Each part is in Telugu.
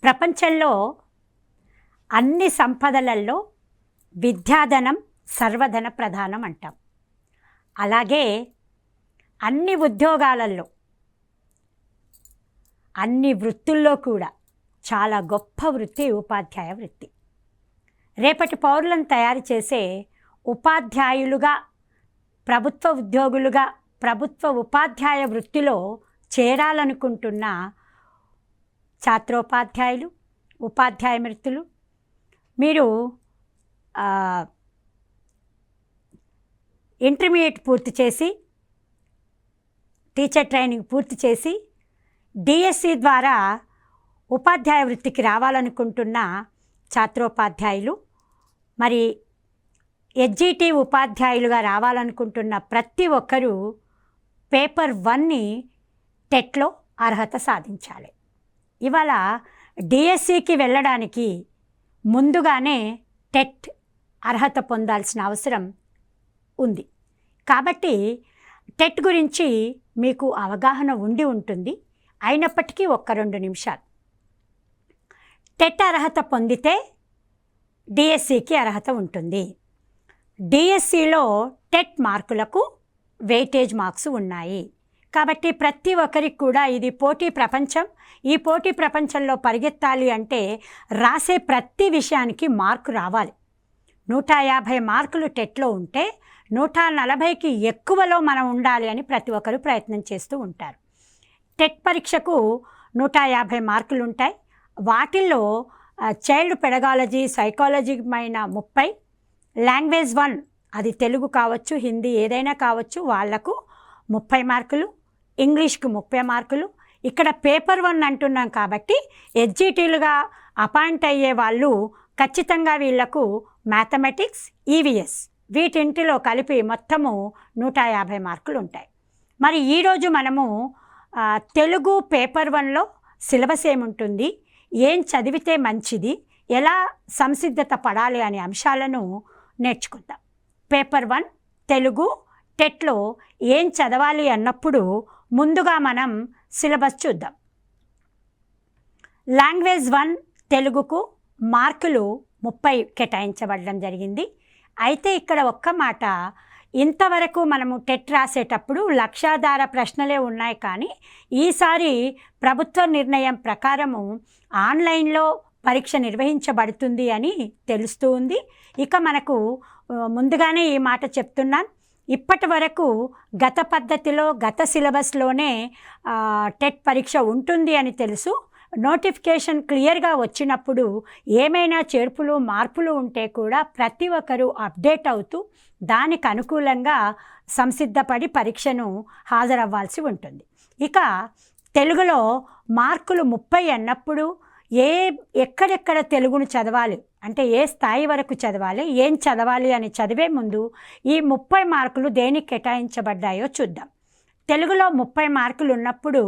ప్రపంచంలో అన్ని సంపదలలో విద్యాధనం సర్వధన ప్రధానం అంటాం. అలాగే అన్ని ఉద్యోగాలలో అన్ని వృత్తుల్లో కూడా చాలా గొప్ప వృత్తి ఉపాధ్యాయ వృత్తి. రేపటి పౌరులను తయారు చేసే ఉపాధ్యాయులుగా, ప్రభుత్వ ఉద్యోగులుగా, ప్రభుత్వ ఉపాధ్యాయ వృత్తిలో చేరాలనుకుంటున్న ఛాత్రోపాధ్యాయులు, ఉపాధ్యాయ మిత్రులు, మీరు ఇంటర్మీడియట్ పూర్తి చేసి, టీచర్ ట్రైనింగ్ పూర్తి చేసి డిఎస్సి ద్వారా ఉపాధ్యాయ వృత్తికి రావాలనుకుంటున్న ఛాత్రోపాధ్యాయులు, మరి ఎస్జిటి ఉపాధ్యాయులుగా రావాలనుకుంటున్న ప్రతి ఒక్కరూ పేపర్ 1ని టెట్లో అర్హత సాధించాలి. ఇవాళ డిఎస్సికి వెళ్ళడానికి ముందుగానే టెట్ అర్హత పొందాల్సిన అవసరం ఉంది. కాబట్టి టెట్ గురించి మీకు అవగాహన ఉండి ఉంటుంది. అయినప్పటికీ 1-2 నిమిషాలు. టెట్ అర్హత పొందితే డిఎస్సికి అర్హత ఉంటుంది. డిఎస్సిలో టెట్ మార్కులకు వెయిటేజ్ మార్క్స్ ఉన్నాయి. కాబట్టి ప్రతి ఒక్కరికి కూడా ఇది పోటీ ప్రపంచం. ఈ పోటీ ప్రపంచంలో పరిగెత్తాలి అంటే రాసే ప్రతి విషయానికి మార్కు రావాలి. 150 మార్కులు టెట్లో ఉంటే 140కి ఎక్కువలో మనం ఉండాలి అని ప్రతి ఒక్కరు ప్రయత్నం చేస్తూ ఉంటారు. టెట్ పరీక్షకు 150 మార్కులు ఉంటాయి. వాటిల్లో చైల్డ్ పెడగాలజీ, సైకాలజీమైన 30, లాంగ్వేజ్ 1 అది తెలుగు కావచ్చు, హిందీ ఏదైనా కావచ్చు, వాళ్లకు 30 మార్కులు, ఇంగ్లీష్కు 30 మార్కులు. ఇక్కడ పేపర్ 1 అంటున్నాం కాబట్టి ఎస్జిటీలుగా అపాయింట్ అయ్యే వాళ్ళు ఖచ్చితంగా వీళ్లకు మ్యాథమెటిక్స్, ఈవీఎస్ వీటింటిలో కలిపి మొత్తము 150 మార్కులు ఉంటాయి. మరి ఈరోజు మనము తెలుగు పేపర్ 1లో సిలబస్ ఏముంటుంది, ఏం చదివితే మంచిది, ఎలా సంసిద్ధత పడాలి అనే అంశాలను నేర్చుకుందాం. పేపర్ 1 తెలుగు టెట్లో ఏం చదవాలి అన్నప్పుడు ముందుగా మనం సిలబస్ చూద్దాం. లాంగ్వేజ్ 1 తెలుగుకు మార్కులు 30 కేటాయించబడడం జరిగింది. అయితే ఇక్కడ ఒక్క మాట, ఇంతవరకు మనము టెట్ రాసేటప్పుడు లక్ష్యాధార ప్రశ్నలే ఉన్నాయి, కానీ ఈసారి ప్రభుత్వ నిర్ణయం ప్రకారము ఆన్లైన్లో పరీక్ష నిర్వహించబడుతుంది అని తెలుస్తూ ఉంది. ఇక మనకు ముందుగానే ఈ మాట చెప్తున్నాను, ఇప్పటి వరకు గత పద్ధతిలో గత సిలబస్లోనే టెట్ పరీక్ష ఉంటుంది అని తెలుసు. నోటిఫికేషన్ క్లియర్గా వచ్చినప్పుడు ఏమైనా చేర్పులు మార్పులు ఉంటే కూడా ప్రతి ఒక్కరూ అప్డేట్ అవుతూ దానికి అనుకూలంగా సంసిద్ధపడి పరీక్షను హాజరవ్వాల్సి ఉంటుంది. ఇక తెలుగులో మార్కులు 30 అన్నప్పుడు ఎక్కడెక్కడ తెలుగును చదవాలి అంటే ఏ స్థాయి వరకు చదవాలి, ఏం చదవాలి అని చదివే ముందు ఈ 30 మార్కులు దేనికి కేటాయించబడ్డాయో చూద్దాం. తెలుగులో 30 మార్కులు ఉన్నప్పుడు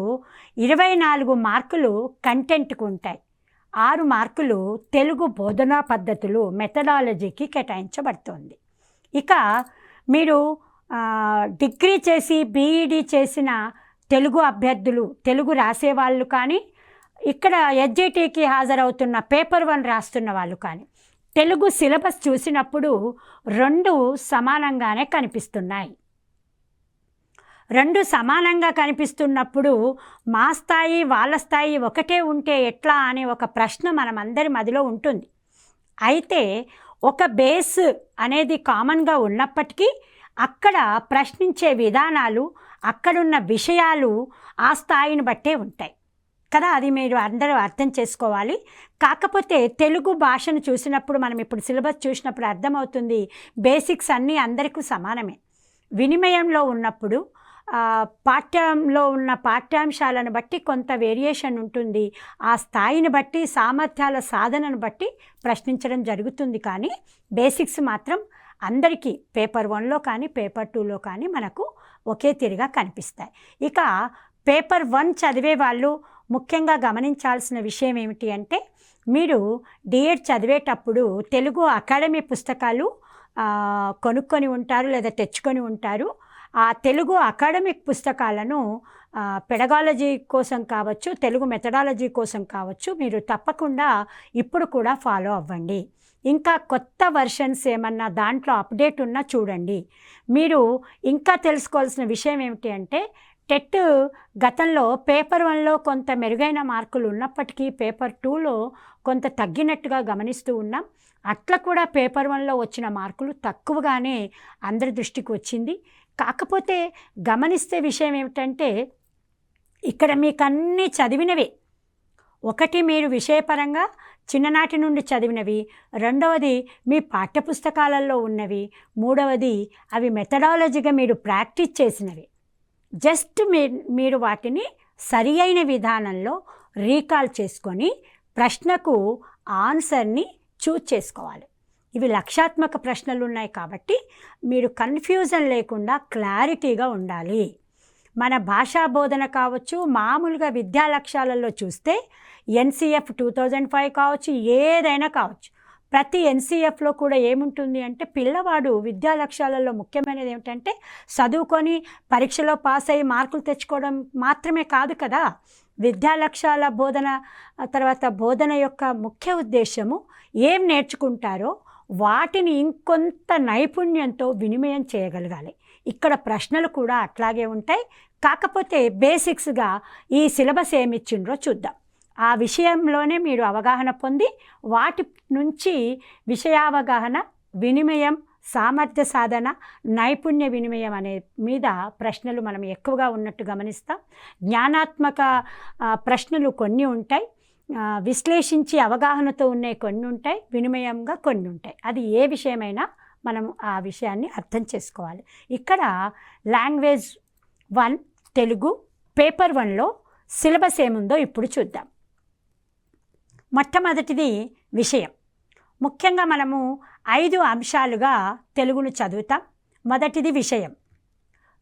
24 మార్కులు కంటెంట్కు ఉంటాయి, 6 మార్కులు తెలుగు బోధనా పద్ధతులు మెథడాలజీకి కేటాయించబడుతుంది. ఇక మీరు డిగ్రీ చేసి బీఈడీ చేసిన తెలుగు అభ్యర్థులు, తెలుగు రాసేవాళ్ళు కానీ, ఇక్కడ ఎస్జిటికి హాజరవుతున్న పేపర్ 1 రాస్తున్న వాళ్ళు కానీ తెలుగు సిలబస్ చూసినప్పుడు 2 సమానంగానే కనిపిస్తున్నాయి. 2 సమానంగా కనిపిస్తున్నప్పుడు మా స్థాయి వాళ్ళ స్థాయి ఒకటే ఉంటే ఎట్లా అనే ఒక ప్రశ్న మనమందరి మదిలో ఉంటుంది. అయితే ఒక బేస్ అనేది కామన్గా ఉన్నప్పటికీ అక్కడ ప్రశ్నించే విధానాలు, అక్కడున్న విషయాలు ఆ స్థాయిని బట్టే ఉంటాయి కదా. అది మీరు అందరూ అర్థం చేసుకోవాలి. కాకపోతే తెలుగు భాషను చూసినప్పుడు, మనం ఇప్పుడు సిలబస్ చూసినప్పుడు అర్థమవుతుంది, బేసిక్స్ అన్నీ అందరికీ సమానమే. వినిమయంలో ఉన్నప్పుడు పాఠ్యంలో ఉన్న పాఠ్యాంశాలను బట్టి కొంత వేరియేషన్ ఉంటుంది. ఆ స్థాయిని బట్టి, సామర్థ్యాల సాధనను బట్టి ప్రశ్నించడం జరుగుతుంది. కానీ బేసిక్స్ మాత్రం అందరికీ పేపర్ 1లో కానీ పేపర్ 2లో కానీ మనకు ఒకే తీరుగా కనిపిస్తాయి. ఇక పేపర్ 1 చదివే వాళ్ళు ముఖ్యంగా గమనించాల్సిన విషయం ఏమిటి అంటే, మీరు డిఎడ్ చదివేటప్పుడు తెలుగు అకాడమీ పుస్తకాలు కొనుక్కొని ఉంటారు లేదా తెచ్చుకొని ఉంటారు. ఆ తెలుగు అకాడమిక్ పుస్తకాలను పెడగాలజీ కోసం కావచ్చు, తెలుగు మెథడాలజీ కోసం కావచ్చు, మీరు తప్పకుండా ఇప్పుడు కూడా ఫాలో అవ్వండి. ఇంకా కొత్త వర్షన్స్ ఏమన్నా దాంట్లో అప్డేట్ ఉన్నా చూడండి. మీరు ఇంకా తెలుసుకోవాల్సిన విషయం ఏమిటి అంటే, టెట్ గతంలో పేపర్ 1లో కొంత మెరుగైన మార్కులు ఉన్నప్పటికీ పేపర్ 2లో కొంత తగ్గినట్టుగా గమనిస్తూ ఉన్నాం. అట్లా కూడా పేపర్ 1లో వచ్చిన మార్కులు తక్కువగానే అందరి దృష్టికి వచ్చింది. కాకపోతే గమనిస్తే విషయం ఏమిటంటే, ఇక్కడ మీకు అన్నీ చదివినవే. ఒకటి మీరు విషయపరంగా చిన్ననాటి నుండి చదివినవి, రెండవది మీ పాఠ్యపుస్తకాలలో ఉన్నవి, మూడవది అవి మెథడాలజీగా మీరు ప్రాక్టీస్ చేసినవి. జస్ట్ మీరు వాటిని సరి అయిన విధానంలో రీకాల్ చేసుకొని ప్రశ్నకు ఆన్సర్ని చూజ్ చేసుకోవాలి. ఇవి లక్ష్యాత్మక ప్రశ్నలు ఉన్నాయి కాబట్టి మీరు కన్ఫ్యూజన్ లేకుండా క్లారిటీగా ఉండాలి. మన భాషా బోధన కావచ్చు, మామూలుగా విద్యా లక్ష్యాలలో చూస్తే NCF 2005 కావచ్చు, ఏదైనా కావచ్చు, ప్రతి NCFలో కూడా ఏముంటుంది అంటే, పిల్లవాడు విద్యా లక్ష్యాలలో ముఖ్యమైనది ఏమిటంటే చదువుకొని పరీక్షలో పాస్ అయ్యి మార్కులు తెచ్చుకోవడం మాత్రమే కాదు కదా. విద్యా లక్ష్యాల బోధన తర్వాత బోధన యొక్క ముఖ్య ఉద్దేశము ఏం నేర్చుకుంటారో వాటిని ఇంకొంత నైపుణ్యంతో వినిమయం చేయగలగాలి. ఇక్కడ ప్రశ్నలు కూడా అట్లాగే ఉంటాయి. కాకపోతే బేసిక్స్గా ఈ సిలబస్ ఏమిచ్చిండ్రో చూద్దాం. ఆ విషయంలోనే మీరు అవగాహన పొంది వాటి నుంచి విషయావగాహన, వినిమయం, సామర్థ్య సాధన, నైపుణ్య వినిమయం అనే మీద ప్రశ్నలు మనం ఎక్కువగా ఉన్నట్టు గమనిస్తాం. జ్ఞానాత్మక ప్రశ్నలు కొన్ని ఉంటాయి, విశ్లేషించి అవగాహనతో ఉన్నాయి కొన్ని ఉంటాయి, వినిమయంగా కొన్ని ఉంటాయి. అది ఏ విషయమైనా మనం ఆ విషయాన్ని అర్థం చేసుకోవాలి. ఇక్కడ లాంగ్వేజ్ 1 తెలుగు పేపర్ 1లో సిలబస్ ఏముందో ఇప్పుడు చూద్దాం. మొట్టమొదటిది విషయం. ముఖ్యంగా మనము 5 అంశాలుగా తెలుగును చదువుతాం. మొదటిది విషయం,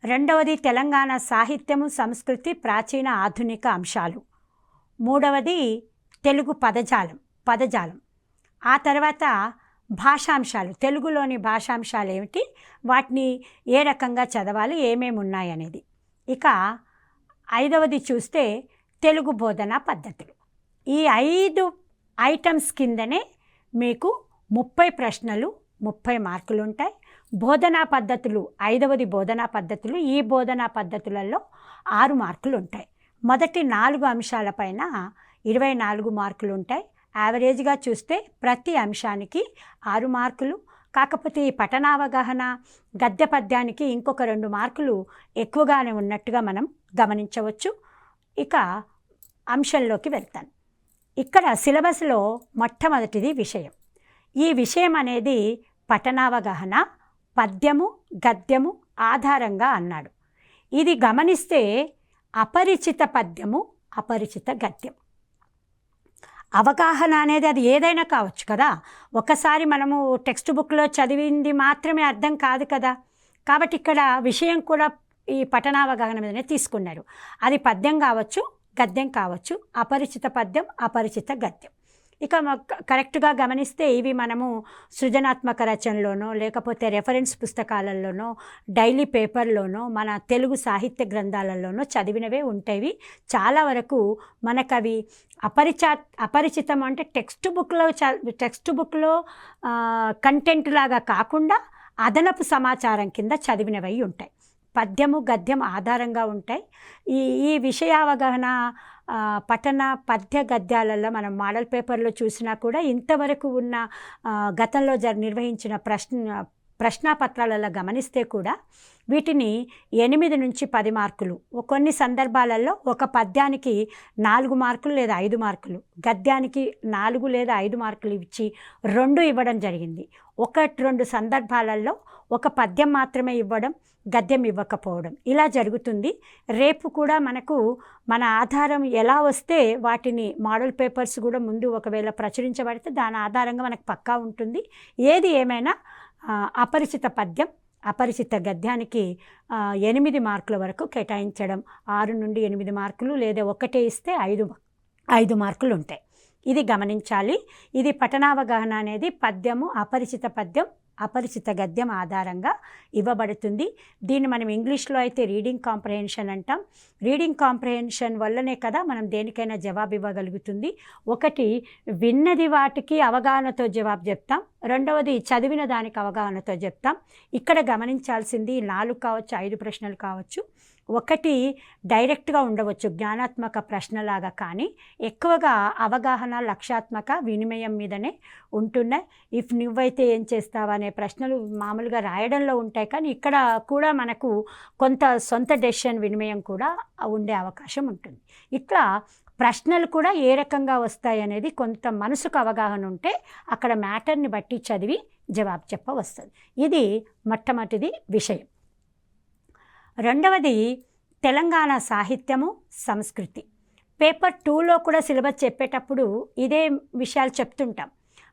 రెండవది తెలంగాణ సాహిత్యము, సంస్కృతి, ప్రాచీన ఆధునిక అంశాలు, మూడవది తెలుగు పదజాలం, ఆ తర్వాత భాషాంశాలు, తెలుగులోని భాషాంశాలు ఏమిటి, వాటిని ఏ రకంగా చదవాలి, ఏమేమి ఉన్నాయి అనేది. ఇక 5వది చూస్తే తెలుగు బోధనా పద్ధతులు. ఈ 5 ఐటమ్స్ కిందనే మీకు 30 ప్రశ్నలు, 30 మార్కులు ఉంటాయి. బోధనా పద్ధతులు 5వది బోధనా పద్ధతులు. ఈ బోధనా పద్ధతులలో 6 మార్కులు ఉంటాయి. మొదటి 4 అంశాలపైన 24 మార్కులు ఉంటాయి. యావరేజ్గా చూస్తే ప్రతి అంశానికి 6 మార్కులు. కాకపోతే ఈ పఠనావగాహన, గద్య పద్యానికి ఇంకొక 2 మార్కులు ఎక్కువగానే ఉన్నట్టుగా మనం గమనించవచ్చు. ఇక అంశంలోకి వెళ్తాను. ఇక్కడ సిలబస్లో మొట్టమొదటిది విషయం. ఈ విషయం అనేది పఠనావగాహన, పద్యము, గద్యము ఆధారంగా అన్నాడు. ఇది గమనిస్తే అపరిచిత పద్యము, అపరిచిత గద్యం. అవగాహన అనేది అది ఏదైనా కావచ్చు కదా. ఒకసారి మనము టెక్స్ట్ బుక్లో చదివింది మాత్రమే అర్థం కాదు కదా. కాబట్టి ఇక్కడ విషయం కూడా ఈ పఠనావగాహన మీదనే తీసుకున్నారు. అది పద్యం కావచ్చు, గద్యం కావచ్చు, అపరిచిత పద్యం, అపరిచిత గద్యం. ఇక కరెక్ట్గా గమనిస్తే ఇవి మనము సృజనాత్మక రచనలోనో లేకపోతే రెఫరెన్స్ పుస్తకాలలోనో డైలీ పేపర్లోనో మన తెలుగు సాహిత్య గ్రంథాలలోనో చదివినవే ఉంటాయి. చాలా వరకు మనకు అవి అపరిచితం అంటే టెక్స్ట్ బుక్లో కంటెంట్ లాగా కాకుండా అదనపు సమాచారం కింద చదివినవి ఉంటాయి. పద్యము, గద్యం ఆధారంగా ఉంటాయి. ఈ విషయావగాహన పఠన పద్య గద్యాలలో మనం మోడల్ పేపర్లో చూసినా కూడా ఇంతవరకు ఉన్న గతంలో నిర్వహించిన ప్రశ్నాపత్రాలలో గమనిస్తే కూడా వీటిని 8 నుంచి 10 మార్కులు, కొన్ని సందర్భాలలో ఒక పద్యానికి 4 మార్కులు లేదా 5 మార్కులు, గద్యానికి 4 లేదా 5 మార్కులు ఇచ్చి 2 ఇవ్వడం జరిగింది. 1-2 సందర్భాలలో ఒక పద్యం మాత్రమే ఇవ్వడం, గద్యం ఇవ్వకపోవడం ఇలా జరుగుతుంది. రేపు కూడా మనకు మన ఆధారం ఎలా వస్తే వాటిని మోడల్ పేపర్స్ కూడా ముందు ఒకవేళ ప్రచురించబడితే దాని ఆధారంగా మనకు పక్కా ఉంటుంది. ఏది ఏమైనా అపరిచిత పద్యం, అపరిచిత గద్యానికి 8 మార్కుల వరకు కేటాయించడం, 6 నుండి 8 మార్కులు లేదా ఒకటే ఇస్తే 5 మార్కులు ఉంటాయి. ఇది గమనించాలి. ఇది పఠనావగాహన అనేది పద్యము, అపరిచిత పద్యం, అపరిచిత గద్యం ఆధారంగా ఇవ్వబడుతుంది. దీన్ని మనం ఇంగ్లీష్లో అయితే రీడింగ్ కాంప్రహెన్షన్ అంటాం. రీడింగ్ కాంప్రహెన్షన్ వల్లనే కదా మనం దేనికైనా జవాబు ఇవ్వగలుగుతుంది. ఒకటి, విన్నది వాటికి అవగాహనతో జవాబు చెప్తాం. రెండవది, చదివిన దానికి అవగాహనతో చెప్తాం. ఇక్కడ గమనించాల్సింది 4 కావచ్చు, 5 ప్రశ్నలు కావచ్చు. ఒకటి డైరెక్ట్గా ఉండవచ్చు, జ్ఞానాత్మక ప్రశ్నలాగా, కానీ ఎక్కువగా అవగాహన, లక్ష్యాత్మక వినిమయం మీదనే ఉంటున్నాయి. ఇఫ్ నువ్వైతే ఏం చేస్తావా అనే ప్రశ్నలు మామూలుగా రాయడంలో ఉంటాయి, కానీ ఇక్కడ కూడా మనకు కొంత సొంత డెసిషన్ వినిమయం కూడా ఉండే అవకాశం ఉంటుంది. ఇట్లా ప్రశ్నలు కూడా ఏ రకంగా వస్తాయి అనేది కొంత మనసుకు అవగాహన ఉంటే అక్కడ మ్యాటర్ని బట్టి చదివి జవాబు చెప్పవస్తుంది. ఇది మొట్టమొదటిది విషయం. రెండవది, తెలంగాణ సాహిత్యము, సంస్కృతి. పేపర్ 2లో కూడా సిలబస్ చెప్పేటప్పుడు ఇదే విషయాలు చెప్తుంటాం.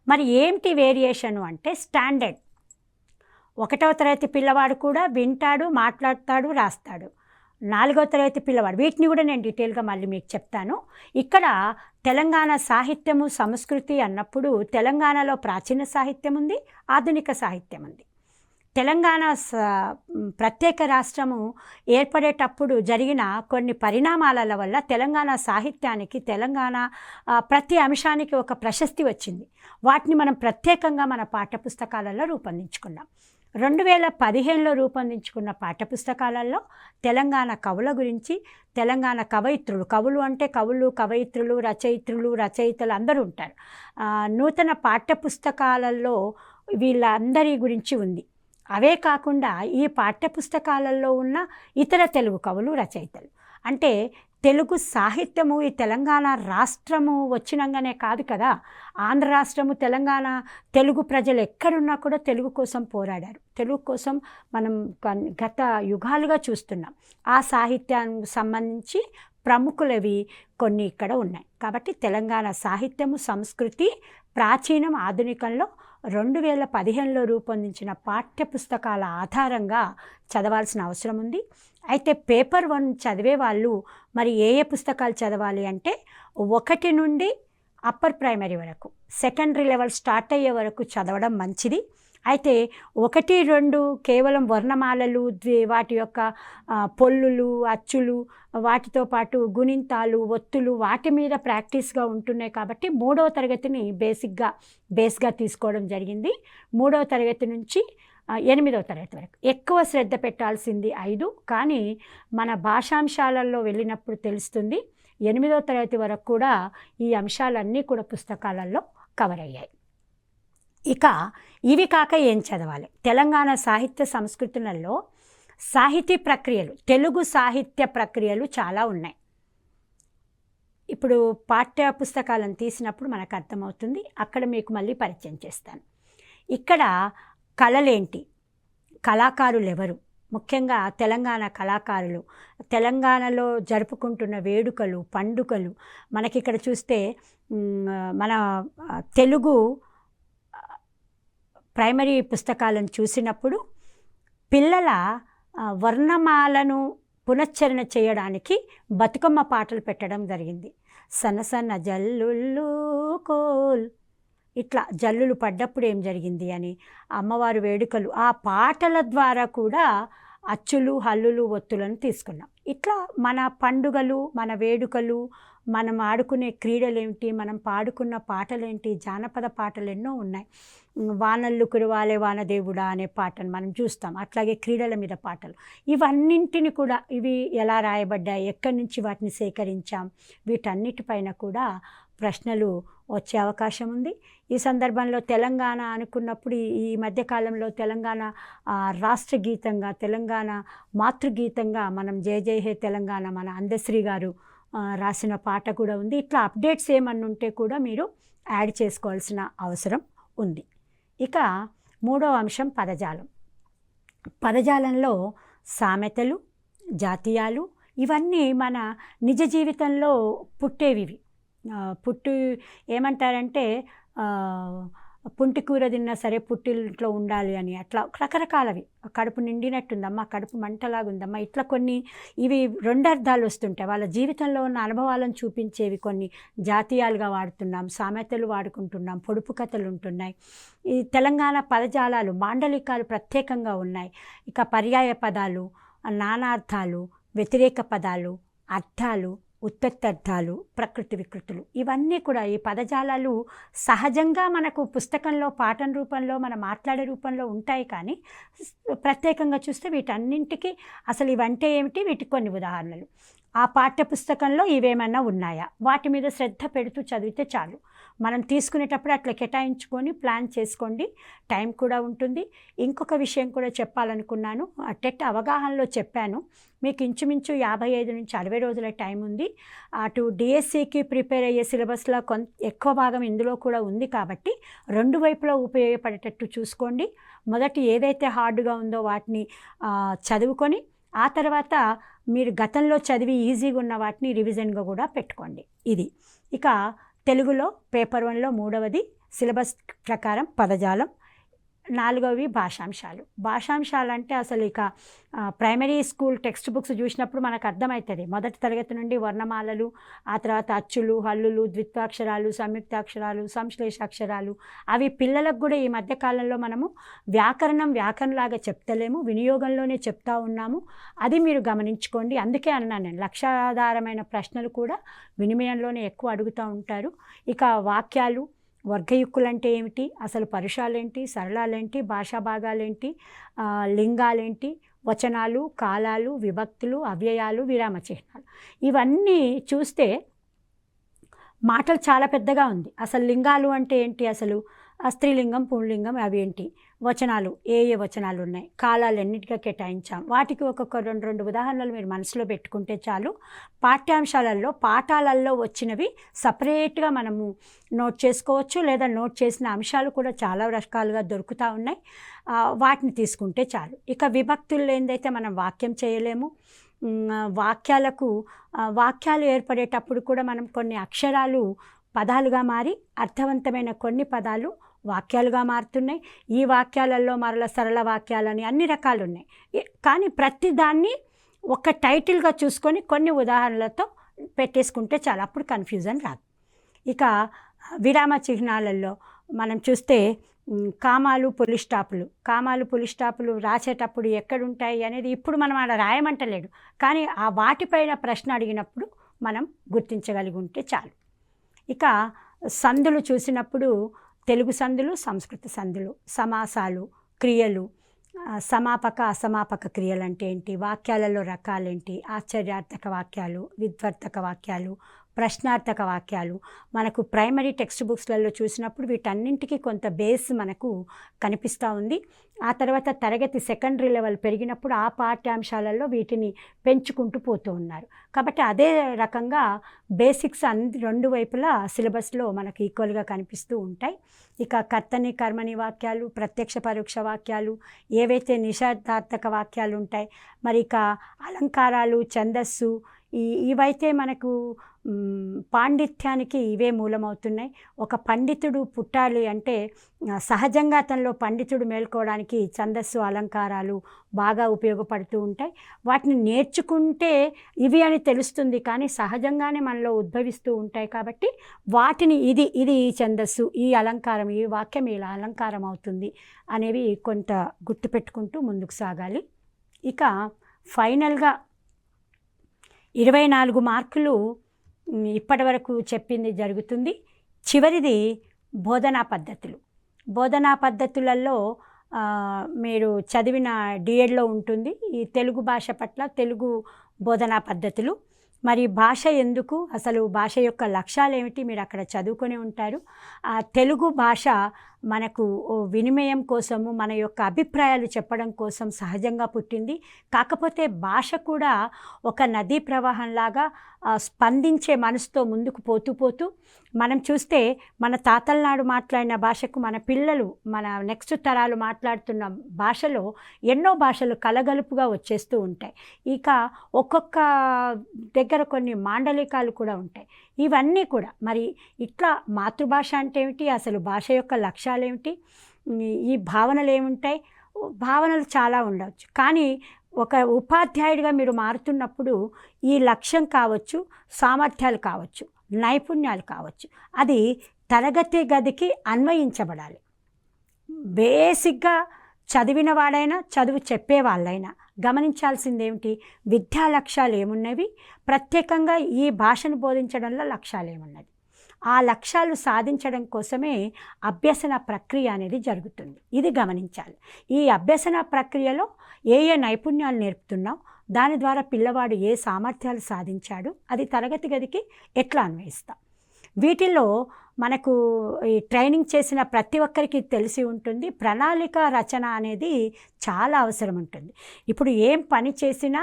మరి ఏంటి వేరియేషను అంటే, స్టాండర్డ్ 1వ తరగతి పిల్లవాడు కూడా వింటాడు, మాట్లాడతాడు, రాస్తాడు. 4వ తరగతి పిల్లవాడు, వీటిని కూడా నేను డీటెయిల్గా మళ్ళీ మీకు చెప్తాను. ఇక్కడ తెలంగాణ సాహిత్యము, సంస్కృతి అన్నప్పుడు తెలంగాణలో ప్రాచీన సాహిత్యం ఉంది, ఆధునిక సాహిత్యం ఉంది. తెలంగాణ ప్రత్యేక రాష్ట్రము ఏర్పడేటప్పుడు జరిగిన కొన్ని పరిణామాల వల్ల తెలంగాణ సాహిత్యానికి, తెలంగాణ ప్రతి అంశానికి ఒక ప్రశస్తి వచ్చింది. వాటిని మనం ప్రత్యేకంగా మన పాఠ్యపుస్తకాలలో రూపొందించుకున్నాం. 2015లో రూపొందించుకున్న పాఠ్యపుస్తకాలలో తెలంగాణ కవుల గురించి, తెలంగాణ కవయిత్రులు, కవులు అంటే కవులు, కవయిత్రులు, రచయితలు అందరూ ఉంటారు. నూతన పాఠ్యపుస్తకాలలో వీళ్ళందరి గురించి ఉంది. అవే కాకుండా ఈ పాఠ్యపుస్తకాలలో ఉన్న ఇతర తెలుగు కవులు, రచయితలు, అంటే తెలుగు సాహిత్యము ఈ తెలంగాణ రాష్ట్రము వచ్చినంగానే కాదు కదా. ఆంధ్ర రాష్ట్రము, తెలంగాణ, తెలుగు ప్రజలు ఎక్కడున్నా కూడా తెలుగు కోసం పోరాడారు. తెలుగు కోసం మనం గత యుగాలుగా చూస్తున్నాం. ఆ సాహిత్యానికి సంబంధించి ప్రముఖులవి కొన్ని ఇక్కడ ఉన్నాయి. కాబట్టి తెలంగాణ సాహిత్యము, సంస్కృతి ప్రాచీనం, ఆధునికంలో 2015లో రూపొందించిన పాఠ్యపుస్తకాల ఆధారంగా చదవాల్సిన అవసరం ఉంది. అయితే పేపర్ 1 చదివే వాళ్ళు మరి ఏ పుస్తకాలు చదవాలి అంటే, 1 నుండి అప్పర్ ప్రైమరీ వరకు, సెకండరీ లెవెల్ స్టార్ట్ అయ్యే వరకు చదవడం మంచిది. అయితే 1, 2 కేవలం వర్ణమాలలు, వాటి యొక్క పొల్లులు, అచ్చులు, వాటితో పాటు గుణింతాలు, ఒత్తులు, వాటి మీద ప్రాక్టీస్గా ఉంటున్నాయి. కాబట్టి 3వ తరగతిని బేస్గా తీసుకోవడం జరిగింది. 3వ తరగతి నుంచి 8వ తరగతి వరకు ఎక్కువ శ్రద్ధ పెట్టాల్సింది 5, కానీ మన భాషాంశాలలో వెళ్ళినప్పుడు తెలుస్తుంది 8వ తరగతి వరకు కూడా ఈ అంశాలన్నీ కూడా పుస్తకాలలో కవర్ అయ్యాయి. ఇక ఇవి కాక ఏం చదవాలి? తెలంగాణ సాహిత్య సంస్కృతులలో సాహితీ ప్రక్రియలు, తెలుగు సాహిత్య ప్రక్రియలు చాలా ఉన్నాయి. ఇప్పుడు పాఠ్య పుస్తకాలను తీసినప్పుడు మనకు అర్థమవుతుంది. అక్కడ మీకు మళ్ళీ పరిచయం చేస్తాను. ఇక్కడ కళలేంటి, కళాకారులు ఎవరు, ముఖ్యంగా తెలంగాణ కళాకారులు, తెలంగాణలో జరుపుకుంటున్న వేడుకలు, పండుగలు. మనకి ఇక్కడ చూస్తే మన తెలుగు ప్రైమరీ పుస్తకాలను చూసినప్పుడు పిల్లల వర్ణమాలను పునశ్చరణ చేయడానికి బతుకమ్మ పాటలు పెట్టడం జరిగింది. సన్న జల్లుళ్ళు కోల్, ఇట్లా జల్లులు పడ్డప్పుడు ఏం జరిగింది అని, అమ్మవారు వేడుకలు, ఆ పాటల ద్వారా కూడా అచ్చులు, హల్లులు, ఒత్తులను తీసుకున్నాం. ఇట్లా మన పండుగలు, మన వేడుకలు, మనం ఆడుకునే క్రీడలేంటి, మనం పాడుకున్న పాటలేంటి, జానపద పాటలు ఎన్నో ఉన్నాయి. వానల్లు కురవాలే వానదేవుడా అనే పాటను మనం చూస్తాం. అట్లాగే క్రీడల మీద పాటలు, ఇవన్నింటిని కూడా, ఇవి ఎలా రాయబడ్డాయి, ఎక్కడి నుంచి వాటిని సేకరించాం, వీటన్నిటిపైన కూడా ప్రశ్నలు వచ్చే అవకాశం ఉంది. ఈ సందర్భంలో తెలంగాణ అనుకున్నప్పుడు ఈ మధ్యకాలంలో తెలంగాణ రాష్ట్ర గీతంగా, తెలంగాణ మాతృగీతంగా మనం జయ జయ హే తెలంగాణ మన అందశ్రీ గారు రాసిన పాట కూడా ఉంది. ఇట్లా అప్డేట్స్ ఏమన్నా ఉంటే కూడా మీరు యాడ్ చేసుకోవాల్సిన అవసరం ఉంది. ఇక 3వ అంశం పదజాలం. పదజాలంలో సామెతలు, జాతీయాలు, ఇవన్నీ మన నిజ జీవితంలో పుట్టేవి. ఏమంటారంటే పుంటికూర తిన్నా సరే పుట్టింట్లో ఉండాలి అని, అట్లా రకరకాలవి. కడుపు నిండినట్టుందమ్మా, కడుపు మంటలాగుందమ్మా, ఇట్లా కొన్ని ఇవి 2 అర్థాలు వస్తుంటాయి. వాళ్ళ జీవితంలో ఉన్న అనుభవాలను చూపించేవి కొన్ని జాతీయాలుగా వాడుతున్నాం, సామెతలు వాడుకుంటున్నాం, పొడుపు కథలు ఉంటున్నాయి. ఈ తెలంగాణ పదజాలాలు మాండలికాలు ప్రత్యేకంగా ఉన్నాయి. ఇక పర్యాయ పదాలు, నానార్థాలు, వ్యతిరేక పదాలు, అర్థాలు, ఉత్పత్తర్థాలు, ప్రకృతి వికృతులు, ఇవన్నీ కూడా ఈ పదజాలాలు సహజంగా మనకు పుస్తకంలో పాఠం రూపంలో మనం మాట్లాడే రూపంలో ఉంటాయి. కానీ ప్రత్యేకంగా చూస్తే వీటన్నింటికి అసలు ఇవంటే ఏమిటి, వీటికి కొన్ని ఉదాహరణలు. ఆ పాఠ్య పుస్తకంలో ఇవేమన్నా ఉన్నాయా, వాటి మీద శ్రద్ధ పెడుతూ చదివితే చాలు. మనం తీసుకునేటప్పుడు అట్లా కేటాయించుకొని ప్లాన్ చేసుకోండి, టైం కూడా ఉంటుంది. ఇంకొక విషయం కూడా చెప్పాలనుకున్నాను, టెట్ అవగాహనలో చెప్పాను. మీకు ఇంచుమించు 55 నుంచి 60 రోజుల టైం ఉంది. అటు డిఎస్సికి ప్రిపేర్ అయ్యే సిలబస్లో ఎక్కువ భాగం ఇందులో కూడా ఉంది కాబట్టి 2 వైపులా ఉపయోగపడేటట్టు చూసుకోండి. మొదటి ఏదైతే హార్డ్గా ఉందో వాటిని చదువుకొని ఆ తర్వాత మీరు గతంలో చదివి ఈజీగా ఉన్న వాటిని రివిజన్గా కూడా పెట్టుకోండి. ఇది ఇక తెలుగులో పేపర్ 1లో 3వది సిలబస్ ప్రకారం పదజాలం, 4వవి భాషాంశాలు. భాషాంశాలు అంటే అసలు ఇక ప్రైమరీ స్కూల్ టెక్స్ట్ బుక్స్ చూసినప్పుడు మనకు అర్థమవుతుంది. మొదటి తరగతి నుండి వర్ణమాలలు, ఆ తర్వాత అచ్చులు, హల్లులు, ద్విత్వాక్షరాలు, సంయుక్తాక్షరాలు, సంశ్లేషాక్షరాలు, అవి పిల్లలకు కూడా ఈ మధ్యకాలంలో మనము వ్యాకరణంలాగా చెప్తలేము, వినియోగంలోనే చెప్తా ఉన్నాము. అది మీరు గమనించుకోండి. అందుకే అన్నాను నేను, లక్ష్యాధారమైన ప్రశ్నలు కూడా వినిమయంలోనే ఎక్కువ అడుగుతూ ఉంటారు. ఇక వాక్యాలు, వర్గయుక్కులంటే ఏమిటి, అసలు పరుషాలేంటి, సరళాలేంటి, భాషా భాగాలేంటి, లింగాలేంటి, వచనాలు, కాలాలు, విభక్తులు, అవ్యయాలు, విరామ చిహ్నాలు, ఇవన్నీ చూస్తే మాటలు చాలా పెద్దగా ఉంది. అసలు లింగాలు అంటే ఏంటి, అసలు స్త్రీలింగం, పుంలింగం అవి ఏంటి, వచనాలు ఏ వచనాలు ఉన్నాయి, కాలాలు ఎన్నిటిగా కేటాయించాం, వాటికి ఒక్కొక్క 2 ఉదాహరణలు మీరు మనసులో పెట్టుకుంటే చాలు. పాఠ్యాంశాలలో పాఠాలలో వచ్చినవి సపరేట్గా మనము నోట్ చేసుకోవచ్చు, లేదా నోట్ చేసిన అంశాలు కూడా చాలా రకాలుగా దొరుకుతూ ఉన్నాయి, వాటిని తీసుకుంటే చాలు. ఇక విభక్తులు ఏందైతే మనం వాక్యం చేయలేము. వాక్యాలు ఏర్పడేటప్పుడు కూడా మనం కొన్ని అక్షరాలు పదాలుగా మారి అర్థవంతమైన కొన్ని పదాలు వాక్యాలుగా మారుతున్నాయి. ఈ వాక్యాలలో మరల సరళ వాక్యాలని అన్ని రకాలు ఉన్నాయి. కానీ ప్రతిదాన్ని ఒక టైటిల్గా చూసుకొని కొన్ని ఉదాహరణలతో పెట్టేసుకుంటే చాలా, అప్పుడు కన్ఫ్యూజన్ రాదు. ఇక విరామ చిహ్నాలలో మనం చూస్తే కామాలు, పులి స్టాపులు రాసేటప్పుడు ఎక్కడుంటాయి అనేది ఇప్పుడు మనం ఆడ రాయమంటలేడు, కానీ ఆ వాటిపైన ప్రశ్న అడిగినప్పుడు మనం గుర్తించగలిగి ఉంటే చాలు. ఇక సందులు చూసినప్పుడు తెలుగు సందులు, సంస్కృత సందులు, సమాసాలు, క్రియలు, సమాపక అసమాపక క్రియలు అంటే ఏంటి, వాక్యాలలో రకాలేంటి, ఆశ్చర్యార్థక వాక్యాలు, విద్వర్తక వాక్యాలు, ప్రశ్నార్థక వాక్యాలు, మనకు ప్రైమరీ టెక్స్ట్ బుక్స్లలో చూసినప్పుడు వీటన్నింటికి కొంత బేస్ మనకు కనిపిస్తూ ఉంది. ఆ తర్వాత తరగతి సెకండరీ లెవెల్ పెరిగినప్పుడు ఆ పాఠ్యాంశాలలో వీటిని పెంచుకుంటూ పోతూ ఉన్నారు. కాబట్టి అదే రకంగా బేసిక్స్ 2 వైపులా సిలబస్లో మనకు ఈక్వల్గా కనిపిస్తూ ఉంటాయి. ఇక కర్తని కర్మని వాక్యాలు, ప్రత్యక్ష పరోక్ష వాక్యాలు, ఏవైతే నిషేధార్థక వాక్యాలు ఉంటాయి, మరి ఇక అలంకారాలు, ఛందస్సు, ఇవైతే మనకు పాండిత్యానికి ఇవే మూలమవుతున్నాయి. ఒక పండితుడు పుట్టాలి అంటే సహజంగా అతనిలో పండితుడు మేల్కోవడానికి ఛందస్సు, అలంకారాలు బాగా ఉపయోగపడుతూ ఉంటాయి. వాటిని నేర్చుకుంటే ఇవి అని తెలుస్తుంది, కానీ సహజంగానే మనలో ఉద్భవిస్తూ ఉంటాయి. కాబట్టి వాటిని ఇది ఈ ఛందస్సు, ఈ అలంకారం, ఈ వాక్యం ఇలా అలంకారం అవుతుంది అనేవి కొంత గుర్తుపెట్టుకుంటూ ముందుకు సాగాలి. ఇక ఫైనల్గా 24 మార్కులు ఇప్పటి వరకు చెప్పింది జరుగుతుంది. చివరిది బోధనా పద్ధతులలో మీరు చదివిన డిఎడ్లో ఉంటుంది ఈ తెలుగు భాష పట్ల తెలుగు బోధనా పద్ధతులు. మరి భాష ఎందుకు, అసలు భాష యొక్క లక్ష్యాలు ఏమిటి, మీరు అక్కడ చదువుకొని ఉంటారు. ఆ తెలుగు భాష మనకు వినిమయం కోసము, మన యొక్క అభిప్రాయాలు చెప్పడం కోసం సహజంగా పుట్టింది. కాకపోతే భాష కూడా ఒక నదీ ప్రవాహంలాగా స్పందించే మనసుతో ముందుకు పోతూ మనం చూస్తే మన తాతల నాడు మాట్లాడిన భాషకు మన పిల్లలు, మన నెక్స్ట్ తరాలు మాట్లాడుతున్న భాషలో ఎన్నో భాషలు కలగలుపుగా వచ్చేస్తూ ఉంటాయి. ఇక ఒక్కొక్క దగ్గర కొన్ని మాండలికాలు కూడా ఉంటాయి. ఇవన్నీ కూడా మరి ఇట్లా మాతృభాష అంటే ఏమిటి, అసలు భాష యొక్క లక్ష్యాలు లక్ష్యాలు ఏమిటి, ఈ భావనలు ఏముంటాయి. భావనలు చాలా ఉండవచ్చు, కానీ ఒక ఉపాధ్యాయుడిగా మీరు మారుతున్నప్పుడు ఈ లక్ష్యం కావచ్చు, సామర్థ్యాలు కావచ్చు, నైపుణ్యాలు కావచ్చు, అది తరగతి గదికి అన్వయించబడాలి. బేసిక్గా చదివిన వాడైనా చదువు చెప్పేవాళ్ళైనా గమనించాల్సింది ఏమిటి, విద్యా లక్ష్యాలు ఏమున్నవి, ప్రత్యేకంగా ఈ భాషను బోధించడంలో లక్ష్యాలు ఏమున్నది. ఆ లక్ష్యాలు సాధించడం కోసమే అభ్యసన ప్రక్రియ అనేది జరుగుతుంది. ఇది గమనించాలి. ఈ అభ్యసన ప్రక్రియలో ఏ ఏ నైపుణ్యాలు నేర్పుతున్నాం, దాని ద్వారా పిల్లవాడు ఏ సామర్థ్యాలు సాధించాడు, అది తరగతి గదికి ఎట్లా అన్వయిస్తాం. వీటిల్లో మనకు ఈ ట్రైనింగ్ చేసిన ప్రతి ఒక్కరికి తెలిసి ఉంటుంది, ప్రణాళిక రచన అనేది చాలా అవసరం ఉంటుంది. ఇప్పుడు ఏం పని చేసినా,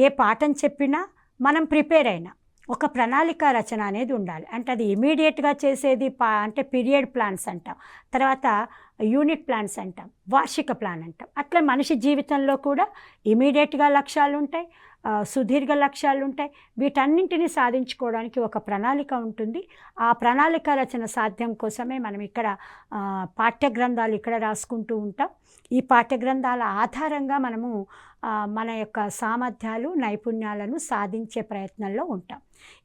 ఏ పాఠం చెప్పినా, మనం ప్రిపేర్ అయినా ఒక ప్రణాళిక రచన అనేది ఉండాలి. అంటే అది ఇమీడియట్గా చేసేది అంటే పీరియడ్ ప్లాన్స్ అంటాం, తర్వాత యూనిట్ ప్లాన్స్ అంటాం, వార్షిక ప్లాన్ అంటాం. అట్లా మనిషి జీవితంలో కూడా ఇమీడియట్గా లక్ష్యాలు ఉంటాయి, సుదీర్ఘ లక్ష్యాలు ఉంటాయి. వీటన్నింటినీ సాధించుకోవడానికి ఒక ప్రణాళిక ఉంటుంది. ఆ ప్రణాళిక రచన సాధ్యం కోసమే మనం ఇక్కడ పాఠ్యగ్రంథాలు ఇక్కడ రాసుకుంటూ ఉంటాం. ఈ పాఠ్యగ్రంథాల ఆధారంగా మనము మన యొక్క సామర్థ్యాలు, నైపుణ్యాలను సాధించే ప్రయత్నంలో ఉంటాం.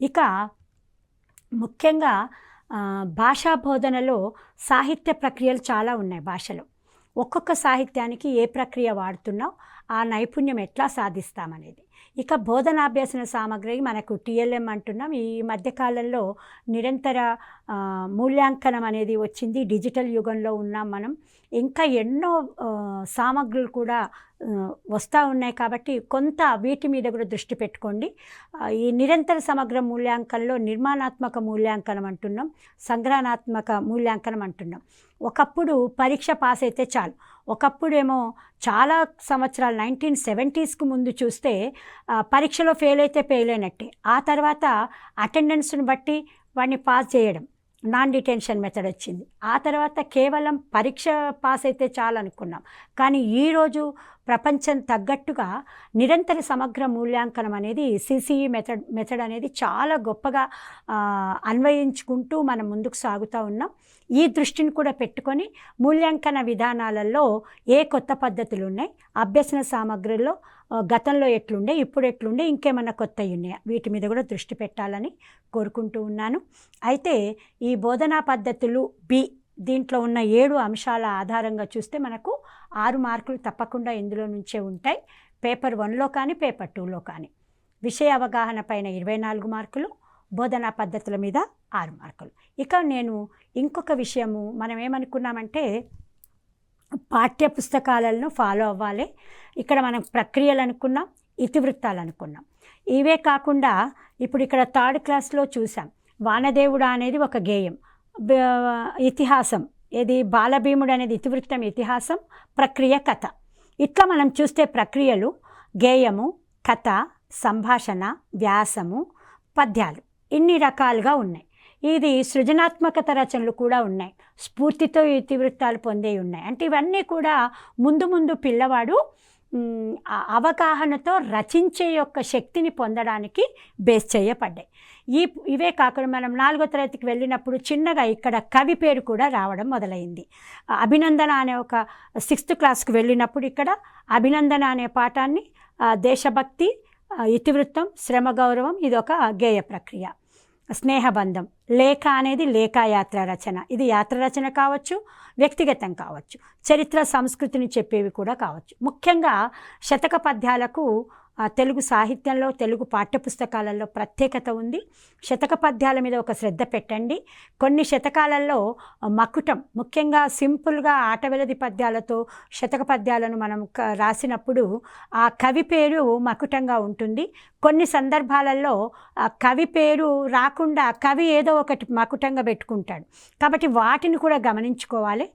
ఇక ముఖ్యంగా భాషా బోధనలో సాహిత్య ప్రక్రియలు చాలా ఉన్నాయి. భాషలో ఒక్కొక్క సాహిత్యానికి ఏ ప్రక్రియ వాడుతున్నాం, ఆ నైపుణ్యం ఎట్లా సాధిస్తామనేది. ఇక బోధనాభ్యసన సామగ్రి మనకు టీఎల్ఎం అంటున్నాం. ఈ మధ్యకాలంలో నిరంతర మూల్యాంకనం అనేది వచ్చింది. డిజిటల్ యుగంలో ఉన్నాం మనం. ఇంకా ఎన్నో సామగ్రులు కూడా వస్తూ ఉన్నాయి, కాబట్టి కొంత వీటి మీద కూడా దృష్టి పెట్టుకోండి. ఈ నిరంతర సమగ్ర మూల్యాంకనంలో నిర్మాణాత్మక మూల్యాంకనం అంటున్నాం, సంగ్రహణాత్మక మూల్యాంకనం అంటున్నాం. ఒకప్పుడు పరీక్ష పాస్ అయితే చాలు. ఒకప్పుడేమో చాలా సంవత్సరాలు 1970s ముందు చూస్తే పరీక్షలో ఫెయిల్ అయితే ఫెయిల్ అయినట్టే. ఆ తర్వాత అటెండెన్స్ను బట్టి వాడిని పాస్ చేయడం, నాన్ డిటెన్షన్ మెథడ్ వచ్చింది. ఆ తర్వాత కేవలం పరీక్ష పాస్ అయితే చాలు అనుకున్నాం. కానీ ఈరోజు ప్రపంచం తగ్గట్టుగా నిరంతర సమగ్ర మూల్యాంకనం అనేది సిసిఈ మెథడ్ అనేది చాలా గొప్పగా అన్వయించుకుంటూ మనం ముందుకు సాగుతూ ఉన్నాం. ఈ దృష్టిని కూడా పెట్టుకొని మూల్యాంకన విధానాలలో ఏ కొత్త పద్ధతులు ఉన్నాయి, అభ్యసన సామగ్రిలో గతంలో ఎట్లుండే, ఇప్పుడు ఎట్లుండే, ఇంకేమన్నా కొత్తవి ఉన్నాయా, వీటి మీద కూడా దృష్టి పెట్టాలని కోరుకుంటూ ఉన్నాను. అయితే ఈ బోధనా పద్ధతులు దీంట్లో ఉన్న 7 అంశాల ఆధారంగా చూస్తే మనకు 6 మార్కులు తప్పకుండా ఇందులో నుంచే ఉంటాయి. పేపర్ 1లో కానీ పేపర్ 2లో కానీ. విషయ అవగాహన పైన 24 మార్కులు, బోధనా పద్ధతుల మీద 6 మార్కులు. ఇక నేను ఇంకొక విషయము, మనం ఏమనుకున్నామంటే పాఠ్య పుస్తకాలను ఫాలో అవ్వాలి. ఇక్కడ మనం ప్రక్రియలు అనుకున్నాం, ఇతివృత్తాలు అనుకున్నాం. ఇవే కాకుండా ఇప్పుడు ఇక్కడ 3rd క్లాస్లో చూసాం, వానదేవుడు అనేది ఒక గేయం, ఇతిహాసం ఏది బాలభీముడు అనేది ఇతివృత్తం, ఇతిహాసం, ప్రక్రియ, కథ. ఇట్లా మనం చూస్తే ప్రక్రియలు గేయము, కథ, సంభాషణ, వ్యాసము, పద్యాలు ఇన్ని రకాలుగా ఉన్నాయి. ఇది సృజనాత్మకత రచనలు కూడా ఉన్నాయి, స్ఫూర్తితో ఇతివృత్తాలు పొందే ఉన్నాయి. అంటే ఇవన్నీ కూడా ముందు ముందు పిల్లవాడు అవగాహనతో రచించే యొక్క శక్తిని పొందడానికి బేస్ చేయబడ్డాయి. ఇవే కాకుండా మనం 4వ తరగతికి వెళ్ళినప్పుడు చిన్నగా ఇక్కడ కవి పేరు కూడా రావడం మొదలైంది. అభినందన అనే ఒక 6th క్లాస్కి వెళ్ళినప్పుడు ఇక్కడ అభినందన అనే పాఠాన్ని దేశభక్తి, ఇతివృత్తం, శ్రమ గౌరవం, ఇదొక గేయ ప్రక్రియ. స్నేహబంధం, లేఖ అనేది లేఖాయాత్ర రచన, ఇది యాత్ర రచన కావచ్చు, వ్యక్తిగతం కావచ్చు, చరిత్ర సంస్కృతిని చెప్పేవి కూడా కావచ్చు. ముఖ్యంగా శతక పద్యాలకు తెలుగు సాహిత్యంలో, తెలుగు పాఠ్యపుస్తకాలలో ప్రత్యేకత ఉంది. శతక పద్యాల మీద ఒక శ్రద్ధ పెట్టండి. కొన్ని శతకాలలో మకుటం, ముఖ్యంగా సింపుల్గా ఆటవెలది పద్యాలతో శతక పద్యాలను మనం రాసినప్పుడు ఆ కవి పేరు మకుటంగా ఉంటుంది. కొన్ని సందర్భాలలో కవి పేరు రాకుండా కవి ఏదో ఒకటి మకుటంగా పెట్టుకుంటాడు. కాబట్టి వాటిని కూడా గమనించుకోవాలి.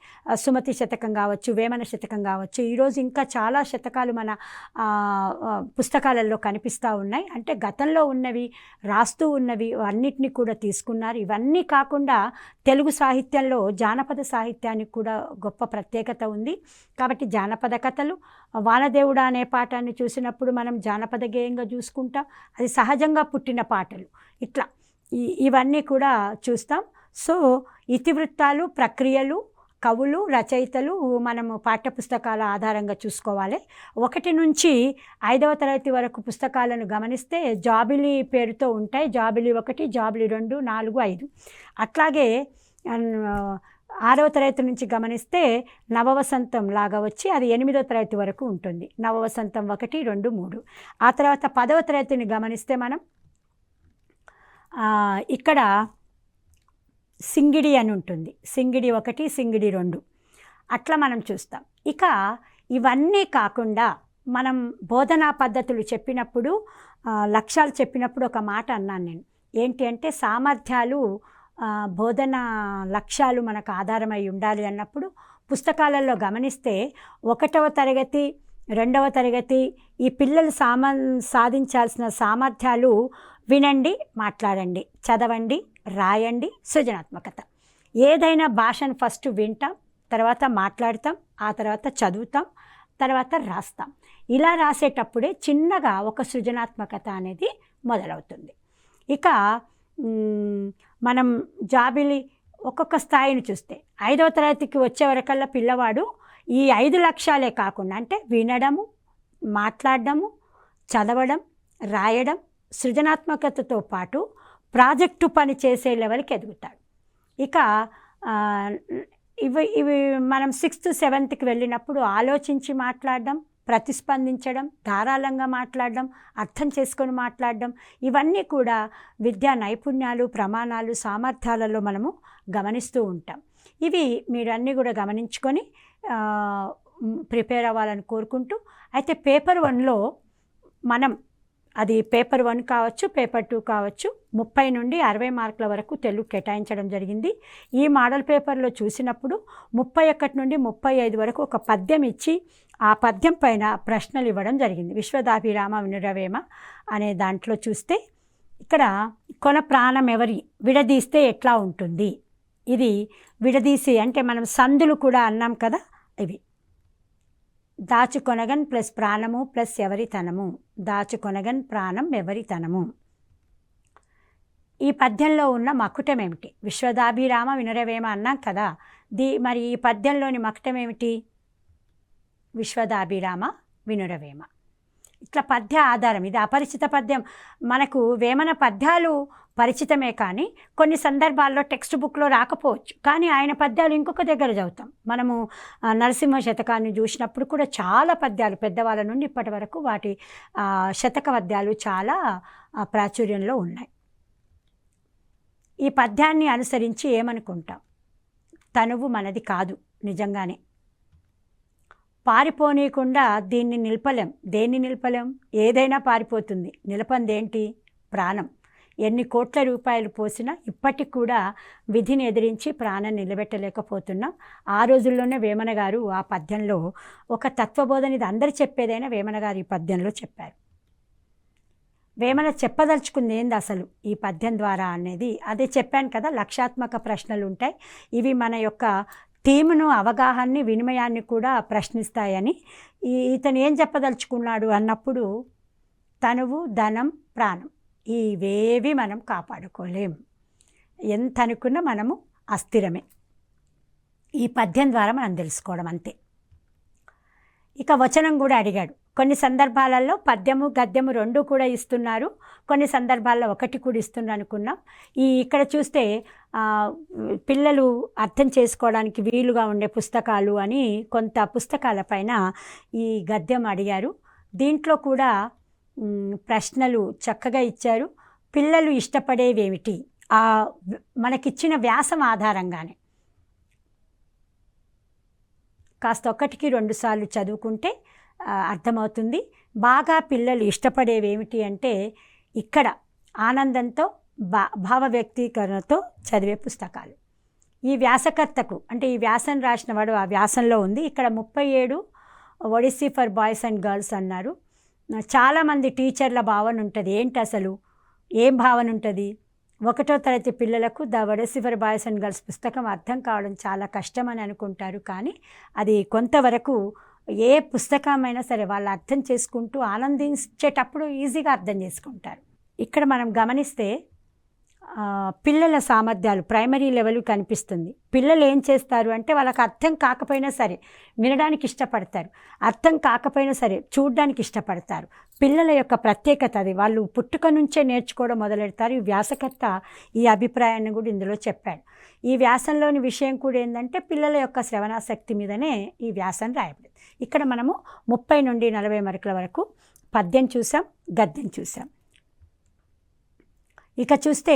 సుమతి శతకం కావచ్చు, వేమన శతకం కావచ్చు. ఈరోజు ఇంకా చాలా శతకాలు మన పుస్తకాలలో కనిపిస్తూ ఉన్నాయి. అంటే గతంలో ఉన్నవి, రాస్తూ ఉన్నవి అన్నిటినీ కూడా తీసుకున్నారు. ఇవన్నీ కాకుండా తెలుగు సాహిత్యంలో జానపద సాహిత్యానికి కూడా గొప్ప ప్రత్యేకత ఉంది. కాబట్టి జానపద కథలు, వానదేవుడు అనే పాఠాన్ని చూసినప్పుడు మనం జానపద గేయంగా చూసుకుంటాం, అది సహజంగా పుట్టిన పాటలు. ఇట్లా ఇవన్నీ కూడా చూస్తాం. సో ఇతివృత్తాలు, ప్రక్రియలు, కవులు రచయితలు మనము పాఠ్యపుస్తకాల ఆధారంగా చూసుకోవాలి. 1 నుంచి 5వ తరగతి వరకు పుస్తకాలను గమనిస్తే జాబిలీ పేరుతో ఉంటాయి. జాబిలీ 1, జాబిలీ 2, 4, 5. అట్లాగే 6వ తరగతి నుంచి గమనిస్తే నవవసంతం లాగా వచ్చి అది 8వ తరగతి వరకు ఉంటుంది. నవవసంతం 1, 2, 3. ఆ తర్వాత 10వ తరగతిని గమనిస్తే మనం ఇక్కడ సింగిడి అని ఉంటుంది. సింగిడి 1, సింగిడి 2 అట్లా మనం చూస్తాం. ఇక ఇవన్నీ కాకుండా మనం బోధనా పద్ధతులు చెప్పినప్పుడు లక్ష్యాలు చెప్పినప్పుడు ఒక మాట అన్నాను నేను. ఏంటి అంటే సామర్థ్యాలు బోధన లక్ష్యాలు మనకు ఆధారమై ఉండాలి అన్నప్పుడు పుస్తకాలలో గమనిస్తే 1వ తరగతి 2వ తరగతి ఈ పిల్లలు సాధించాల్సిన సామర్థ్యాలు వినండి, మాట్లాడండి, చదవండి, రాయండి, సృజనాత్మకత. ఏదైనా భాషను ఫస్ట్ వింటాం, తర్వాత మాట్లాడతాం, ఆ తర్వాత చదువుతాం, తర్వాత రాస్తాం. ఇలా రాసేటప్పుడే చిన్నగా ఒక సృజనాత్మకత అనేది మొదలవుతుంది. ఇక మనం జాబిలి ఒక్కొక్క స్థాయిని చూస్తే 5వ తరగతికి వచ్చే వరకల్లా పిల్లవాడు ఈ 5 లక్ష్యాలే కాకుండా అంటే వినడము, మాట్లాడడము, చదవడం, రాయడం, సృజనాత్మకతతో పాటు ప్రాజెక్టు పని చేసే లెవెల్కి ఎదుగుతాడు. ఇక ఇవి మనం 6th 7th వెళ్ళినప్పుడు ఆలోచించి మాట్లాడడం, ప్రతిస్పందించడం, ధారాళంగా మాట్లాడడం, అర్థం చేసుకొని మాట్లాడడం, ఇవన్నీ కూడా విద్యా నైపుణ్యాలు, ప్రమాణాలు, సామర్థ్యాలలో మనము గమనిస్తూ ఉంటాం. ఇవి మీరు అన్నీ కూడా గమనించుకొని ప్రిపేర్ అవ్వాలని కోరుకుంటూ, అయితే పేపర్ 1లో మనం అది పేపర్ 1 కావచ్చు, పేపర్ 2 కావచ్చు, 30 నుండి 60 మార్కుల వరకు తెలుగు కేటాయించడం జరిగింది. ఈ మోడల్ పేపర్లో చూసినప్పుడు 31 నుండి 35 వరకు ఒక పద్యం ఇచ్చి ఆ పద్యం పైన ప్రశ్నలు ఇవ్వడం జరిగింది. విశ్వదాభిరామ వినురవేమ అనే దాంట్లో చూస్తే ఇక్కడ కొన ప్రాణం ఎవరి విడదీస్తే ఎట్లా ఉంటుంది, ఇది విడదీసి అంటే మనం సందులు కూడా అన్నాం కదా, ఇవి దాచుకొనగన్ ప్లస్ ప్రాణము ప్లస్ ఎవరితనము, దాచుకొనగన్ ప్రాణం ఎవరితనము. ఈ పద్యంలో ఉన్న మకుటం ఏమిటి? విశ్వదాభిరామ వినురవేమ అన్నాం కదా, మరి ఈ పద్యంలోని మకుటం ఏమిటి? విశ్వదాభిరామ వినురవేమ. ఇట్లా పద్య ఆధారం. ఇది అపరిచిత పద్యం. మనకు వేమన పద్యాలు పరిచితమే కానీ కొన్ని సందర్భాల్లో టెక్స్ట్ బుక్లో రాకపోవచ్చు, కానీ ఆయన పద్యాలు ఇంకొక దగ్గర చదువుతాం. మనము నరసింహ శతకాన్ని చూసినప్పుడు కూడా చాలా పద్యాలు పెద్దవాళ్ళ నుండి ఇప్పటి వరకు వాటి శతక పద్యాలు చాలా ప్రాచుర్యంలో ఉన్నాయి. ఈ పద్యాన్ని అనుసరించి ఏమనుకుంటాం? తనువు మనది కాదు, నిజంగానే పారిపోనీయకుండా దీన్ని నిలపలేం. దేన్ని నిలపలేం? ఏదైనా పారిపోతుంది. నిలపందేంటి? ప్రాణం. ఎన్ని కోట్ల రూపాయలు పోసినా ఇప్పటికి కూడా విధిని ఎదిరించి ప్రాణం నిలబెట్టలేకపోతున్నాం. ఆ రోజుల్లోనే వేమన గారు ఆ పద్యంలో ఒక తత్వబోధన, ఇది అందరు చెప్పేదైనా వేమన గారు ఈ పద్యంలో చెప్పారు. వేమన చెప్పదలుచుకుంది ఏంది అసలు ఈ పద్యం ద్వారా అనేది అదే చెప్పాను కదా. లక్ష్యాత్మక ప్రశ్నలు ఉంటాయి. ఇవి మన యొక్క థీమ్ను, అవగాహనని, వినిమయాన్ని కూడా ప్రశ్నిస్తాయని. ఇతను ఏం చెప్పదలుచుకున్నాడు అన్నప్పుడు తనువు, ధనం, ప్రాణం ఇవేవి మనం కాపాడుకోలేం. ఎంత అనుకున్నా మనము అస్థిరమే. ఈ పద్యం ద్వారా మనం తెలుసుకోవడం అంతే. ఇక వచనం కూడా అడిగాడు. కొన్ని సందర్భాలలో పద్యము గద్యము 2 కూడా ఇస్తున్నారు, కొన్ని సందర్భాల్లో 1 కూడా ఇస్తున్నారు అనుకున్నాం. ఇక్కడ చూస్తే పిల్లలు అర్థం చేసుకోవడానికి వీలుగా ఉండే పుస్తకాలు అని కొంత పుస్తకాల పైన ఈ గద్యం అడిగారు. దీంట్లో కూడా ప్రశ్నలు చక్కగా ఇచ్చారు. పిల్లలు ఇష్టపడేవేమిటి మనకిచ్చిన వ్యాసం ఆధారంగానే కాస్త 1కి 2 సార్లు చదువుకుంటే అర్థమవుతుంది. బాగా పిల్లలు ఇష్టపడేవేమిటి అంటే ఇక్కడ ఆనందంతో భావ వ్యక్తీకరణతో చదివే పుస్తకాలు. ఈ వ్యాసకర్తకు అంటే ఈ వ్యాసం రాసిన వాడు ఆ వ్యాసంలో ఉంది. ఇక్కడ 37 Odyssey for boys and girls అన్నారు. చాలామంది టీచర్ల భావన ఉంటుంది. ఏంటి అసలు ఏం భావన ఉంటుంది? 1వ తరగతి పిల్లలకు the Odyssey for boys and girls పుస్తకం అర్థం కావడం చాలా కష్టమని అనుకుంటారు. కానీ అది కొంతవరకు ఏ పుస్తకమైనా సరే వాళ్ళు అర్థం చేసుకుంటూ ఆనందించేటప్పుడు ఈజీగా అర్థం చేసుకుంటారు. ఇక్కడ మనం గమనిస్తే పిల్లల సామర్థ్యాలు ప్రైమరీ లెవెల్ కనిపిస్తుంది. పిల్లలు ఏం చేస్తారు అంటే వాళ్ళకి అర్థం కాకపోయినా సరే వినడానికి ఇష్టపడతారు, అర్థం కాకపోయినా సరే చూడడానికి ఇష్టపడతారు. పిల్లల యొక్క ప్రత్యేకత అది. వాళ్ళు పుట్టుక నుంచే నేర్చుకోవడం మొదలెడతారు. ఈ వ్యాసకర్త ఈ అభిప్రాయాన్ని కూడా ఇందులో చెప్పాడు. ఈ వ్యాసంలోని విషయం కూడా ఏంటంటే పిల్లల యొక్క శ్రవణాశక్తి మీదనే ఈ వ్యాసం రాయబడింది. ఇక్కడ మనము 30 నుండి 40 మార్కుల వరకు పద్యం చూసాం, గద్యం చూసాం. ఇక చూస్తే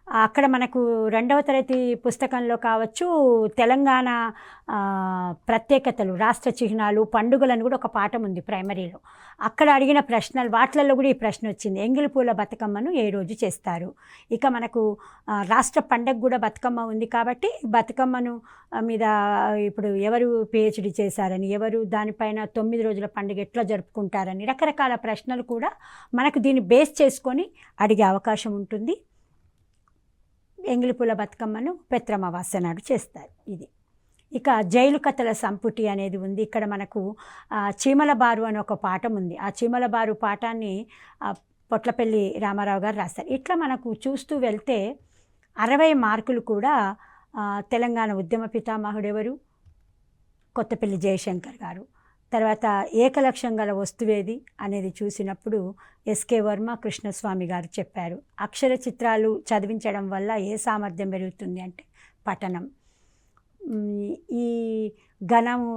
అక్కడ మనకు 2వ తరగతి పుస్తకంలో కావచ్చు తెలంగాణ ప్రత్యేకతలు, రాష్ట్ర చిహ్నాలు, పండుగలను కూడా ఒక పాఠం ఉంది ప్రైమరీలో. అక్కడ అడిగిన ప్రశ్నలు వాటిలలో కూడా ఈ ప్రశ్న వచ్చింది. ఎంగిలి పూల బతుకమ్మను ఏ రోజు చేస్తారు? ఇక మనకు రాష్ట్ర పండగ కూడా బతుకమ్మ ఉంది కాబట్టి బతుకమ్మను మీద ఇప్పుడు ఎవరు పిహెచ్డి చేశారని, ఎవరు దానిపైన 9 రోజుల పండుగ ఎట్లా జరుపుకుంటారని రకరకాల ప్రశ్నలు కూడా మనకు దీన్ని బేస్ చేసుకొని అడిగే అవకాశం ఉంటుంది. ఎంగిలిపూల బతుకమ్మను పెత్రమావాస్య నాడు చేస్తారు. ఇది. ఇక జైలు కథల సంపుటి అనేది ఉంది. ఇక్కడ మనకు చీమల బారు అని ఒక పాఠం ఉంది. ఆ చీమల బారు పాఠాన్ని పొట్లపల్లి రామారావు గారు రాస్తారు. ఇట్లా మనకు చూస్తూ వెళ్తే 60 మార్కులు కూడా తెలంగాణ ఉద్యమ పితామహుడు ఎవరు? కొత్తపల్లి జయశంకర్ గారు. తర్వాత ఏకలక్ష్యం గల వస్తువేది అనేది చూసినప్పుడు ఎస్కే వర్మ, కృష్ణస్వామి గారు చెప్పారు. అక్షర చిత్రాలు చదివించడం వల్ల ఏ సామర్థ్యం పెరుగుతుంది అంటే పఠనం. ఈ ఘనము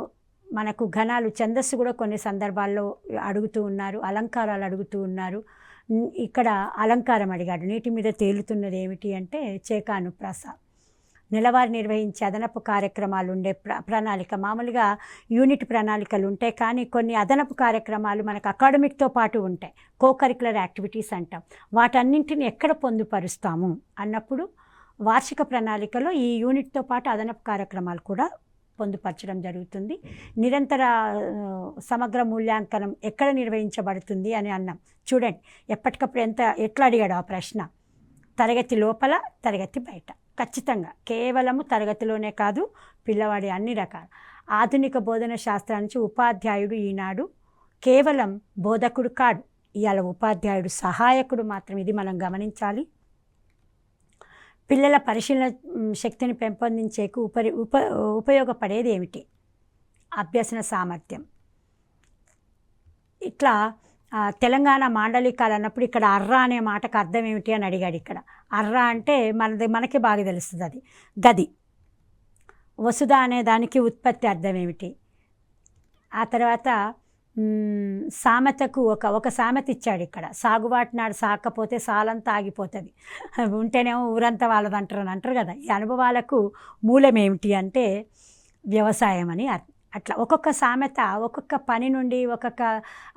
మనకు ఘనాలు ఛందస్సు కూడా కొన్ని సందర్భాల్లో అడుగుతూ ఉన్నారు, అలంకారాలు అడుగుతూ ఉన్నారు. ఇక్కడ అలంకారం అడిగాడు. నీటి మీద తేలుతున్నది ఏమిటి అంటే చేకాను ప్రాస. నెలవారీ నిర్వహించే అదనపు కార్యక్రమాలు ఉండే ప్రణాళిక. మామూలుగా యూనిట్ ప్రణాళికలు ఉంటాయి, కానీ కొన్ని అదనపు కార్యక్రమాలు మనకు అకాడమిక్తో పాటు ఉంటాయి, కోకరికులర్ యాక్టివిటీస్ అంటాం. వాటన్నింటిని ఎక్కడ పొందుపరుస్తాము అన్నప్పుడు వార్షిక ప్రణాళికలో ఈ యూనిట్తో పాటు అదనపు కార్యక్రమాలు కూడా పొందుపరచడం జరుగుతుంది. నిరంతర సమగ్ర మూల్యాంకనం ఎక్కడ నిర్వహించబడుతుంది అని అన్నాం. చూడండి ఎప్పటికప్పుడు ఎట్లా అడిగాడు ఆ ప్రశ్న. తరగతి లోపల, తరగతి బయట. ఖచ్చితంగా కేవలము తరగతిలోనే కాదు, పిల్లవాడి అన్ని రకాల ఆధునిక బోధన శాస్త్రానికి ఉపాధ్యాయుడు ఈనాడు కేవలం బోధకుడు కాడు, ఇవాళ ఉపాధ్యాయుడు సహాయకుడు మాత్రం. ఇది మనం గమనించాలి. పిల్లల పరిశీలన శక్తిని పెంపొందించేకు ఉపయోగపడేది ఏమిటి? అభ్యసన సామర్థ్యం. ఇట్లా తెలంగాణ మాండలికాలు అన్నప్పుడు ఇక్కడ అర్రా అనే మాటకు అర్థం ఏమిటి అని అడిగాడు. ఇక్కడ అర్రా అంటే మనకి బాగా తెలుస్తుంది, అది గది. వసుధ అనే దానికి ఉత్పత్తి అర్థం ఏమిటి? ఆ తర్వాత సామెతకు ఒక సామెత ఇచ్చాడు ఇక్కడ. సాగుబాటు నాడు సాకపోతే సాలంతా ఆగిపోతుంది, ఉంటేనేమో ఊరంతా వాళ్ళది అంటారు కదా. ఈ అనుభవాలకు మూలం ఏమిటి అంటే వ్యవసాయం అని అర్థం. అట్లా ఒక్కొక్క సామెత ఒక్కొక్క పని నుండి, ఒక్కొక్క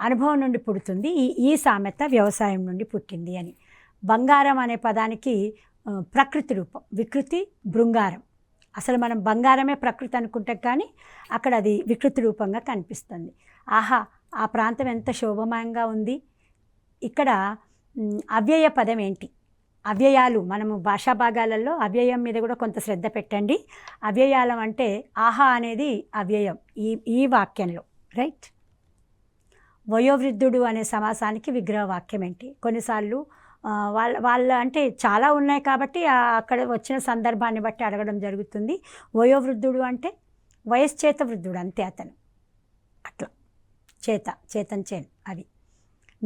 అనుభవం నుండి పుడుతుంది. ఈ సామెత వ్యవసాయం నుండి పుట్టింది అని. బంగారం అనే పదానికి ప్రకృతి రూపం, వికృతి బృంగారం. అసలు మనం బంగారమే ప్రకృతి అనుకుంటాం, కానీ అక్కడ అది వికృతి రూపంగా కనిపిస్తుంది. ఆహా, ఆ ప్రాంతం ఎంత శోభమయంగా ఉంది. ఇక్కడ అవ్యయ పదం ఏంటి? అవ్యయాలు మనము భాషా భాగాలలో అవ్యయం మీద కూడా కొంత శ్రద్ధ పెట్టండి. అవ్యయాలం అంటే ఆహా అనేది అవ్యయం ఈ వాక్యంలో, రైట్. వయోవృద్ధుడు అనే సమాసానికి విగ్రహ వాక్యం ఏంటి? కొన్నిసార్లు వాళ్ళ అంటే చాలా ఉన్నాయి కాబట్టి అక్కడ వచ్చిన సందర్భాన్ని బట్టి అడగడం జరుగుతుంది. వయోవృద్ధుడు అంటే వయశ్చేత వృద్ధుడు, అంతే అతను. అట్లా చేతన్ అది.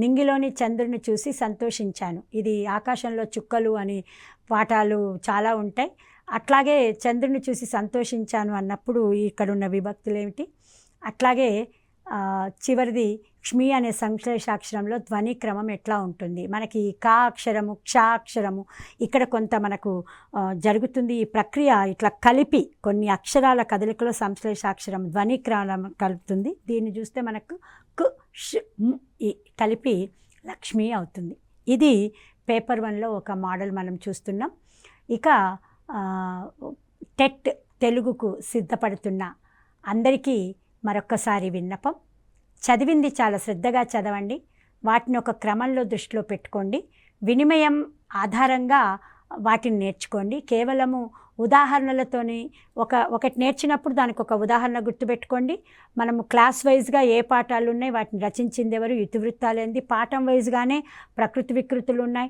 నింగిలోని చంద్రుని చూసి సంతోషించాను. ఇది ఆకాశంలో చుక్కలు అని పాఠాలు చాలా ఉంటాయి. అట్లాగే చంద్రుని చూసి సంతోషించాను అన్నప్పుడు ఇక్కడున్న విభక్తులు ఏమిటి? అట్లాగే చివరిది క్ష్మి అనే సంశ్లేషాక్షరంలో ధ్వని క్రమం ఎట్లా ఉంటుంది? మనకి కా అక్షరము, క్ష అక్షరము ఇక్కడ కొంత మనకు జరుగుతుంది ఈ ప్రక్రియ. ఇట్లా కలిపి కొన్ని అక్షరాల కదలికలో సంశ్లేషాక్షరం ధ్వని క్రమం కలుపుతుంది. దీన్ని చూస్తే మనకు కు ష్ కలిపి లక్ష్మి అవుతుంది. ఇది పేపర్ 1లో ఒక మోడల్ మనం చూస్తున్నాం. ఇక టెట్ తెలుగుకు సిద్ధపడుతున్న అందరికీ మరొక్కసారి విన్నపం, చదివింది చాలా శ్రద్ధగా చదవండి, వాటిని ఒక క్రమంలో దృష్టిలో పెట్టుకోండి, వినిమయం ఆధారంగా వాటిని నేర్చుకోండి. కేవలము ఉదాహరణలతోని ఒకటి నేర్చినప్పుడు దానికి ఒక ఉదాహరణ గుర్తుపెట్టుకోండి. మనము క్లాస్ వైజ్గా ఏ పాఠాలు ఉన్నాయి, వాటిని రచించింది ఎవరు, ఇతివృత్తాలు ఏంది, పాఠం వైజ్గానే ప్రకృతి వికృతులు ఉన్నాయి,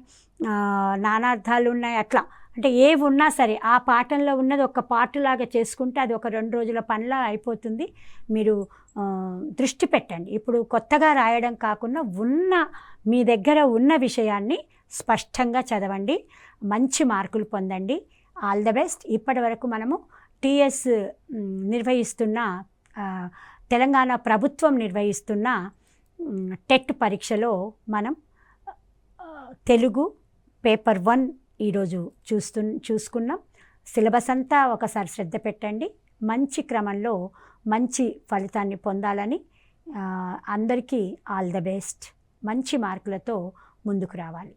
నానార్థాలు ఉన్నాయి. అట్లా అంటే ఏవి ఉన్నా సరే ఆ పాఠంలో ఉన్నది ఒక పాటలాగా చేసుకుంటే అది ఒక 2 రోజుల పనిలా అయిపోతుంది. మీరు దృష్టి పెట్టండి. ఇప్పుడు కొత్తగా రాయడం కాకుండా మీ దగ్గర ఉన్న విషయాన్ని స్పష్టంగా చదవండి, మంచి మార్కులు పొందండి. All the best. ఇప్పటి వరకు మనము టీఎస్ నిర్వహిస్తున్న తెలంగాణ ప్రభుత్వం నిర్వహిస్తున్న టెట్ పరీక్షలో మనం తెలుగు పేపర్ 1 ఈరోజు చూసుకున్నాం. సిలబస్ అంతా ఒకసారి శ్రద్ధ పెట్టండి. మంచి క్రమంలో మంచి ఫలితాన్ని పొందాలని అందరికీ ఆల్ ద బెస్ట్. మంచి మార్కులతో ముందుకు రావాలి.